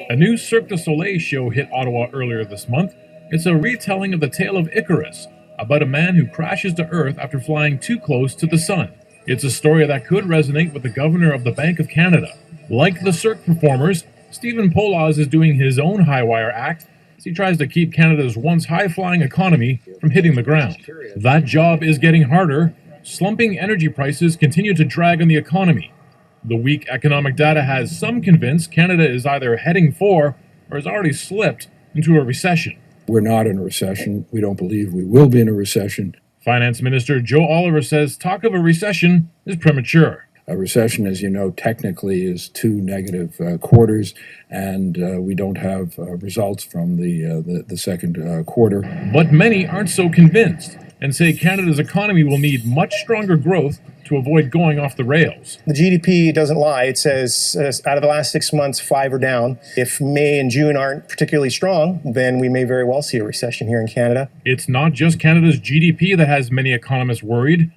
A new Cirque du Soleil show hit Ottawa earlier this month. It's a retelling of the tale of Icarus, about a man who crashes to Earth after flying too close to the sun. It's a story that could resonate with the Governor of the Bank of Canada. Like the Cirque performers, Stephen Poloz is doing his own high-wire act as he tries to keep Canada's once high-flying economy from hitting the ground. That job is getting harder. Slumping energy prices continue to drag on the economy. The weak economic data has some convinced Canada is either heading for or has already slipped into a recession. We're not in a recession. We don't believe we will be in a recession. Finance Minister Joe Oliver says talk of a recession is premature. A recession, as you know, technically is two negative quarters, and we don't have results from the second quarter. But many aren't so convinced and say Canada's economy will need much stronger growth to avoid going off the rails. The GDP doesn't lie. It says out of the last 6 months, 5 are down. If May and June aren't particularly strong, then we may very well see a recession here in Canada. It's not just Canada's GDP that has many economists worried.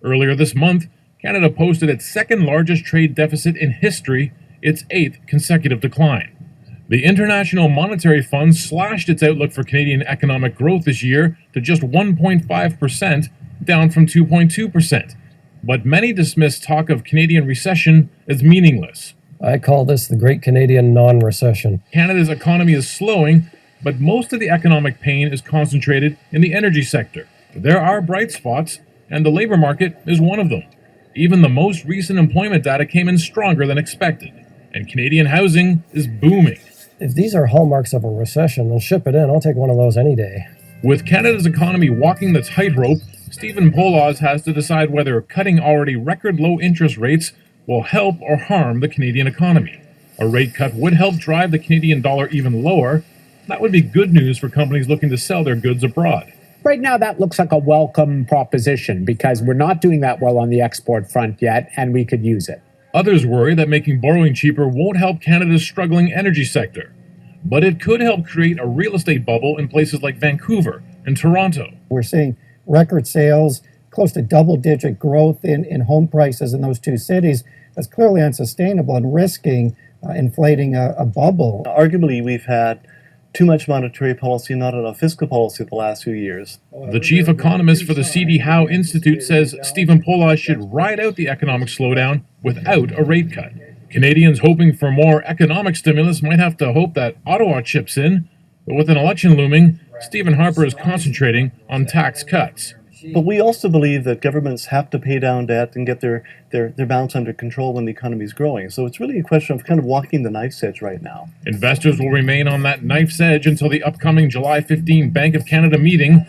Earlier this month, Canada posted its second largest trade deficit in history, its 8th consecutive decline. The International Monetary Fund slashed its outlook for Canadian economic growth this year to just 1.5%, down from 2.2%. But many dismiss talk of Canadian recession as meaningless. I call this the Great Canadian Non-Recession. Canada's economy is slowing, but most of the economic pain is concentrated in the energy sector. There are bright spots, and the labor market is one of them. Even the most recent employment data came in stronger than expected, and Canadian housing is booming. If these are hallmarks of a recession, then ship it in. I'll take one of those any day. With Canada's economy walking the tightrope, Stephen Poloz has to decide whether cutting already record low interest rates will help or harm the Canadian economy. A rate cut would help drive the Canadian dollar even lower. That would be good news for companies looking to sell their goods abroad. Right now, that looks like a welcome proposition because we're not doing that well on the export front yet, and we could use it. Others worry that making borrowing cheaper won't help Canada's struggling energy sector. But it could help create a real estate bubble in places like Vancouver and Toronto. We're seeing record sales, close to double-digit growth in home prices in those two cities. That's clearly unsustainable and risking inflating a bubble. Arguably, we've had too much monetary policy, not enough fiscal policy the last few years. The chief economist for the C.D. Howe Institute says Stephen Poloz should ride out the economic slowdown without a rate cut. Canadians hoping for more economic stimulus might have to hope that Ottawa chips in, but with an election looming, Stephen Harper is concentrating on tax cuts. But we also believe that governments have to pay down debt and get their balance under control when the economy is growing. So it's really a question of kind of walking the knife's edge right now. Investors will remain on that knife's edge until the upcoming July 15 Bank of Canada meeting.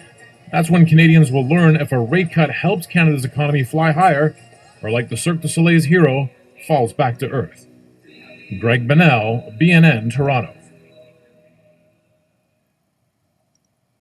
That's when Canadians will learn if a rate cut helps Canada's economy fly higher, or like the Cirque du Soleil's hero, falls back to earth. Greg Bennell, BNN, Toronto.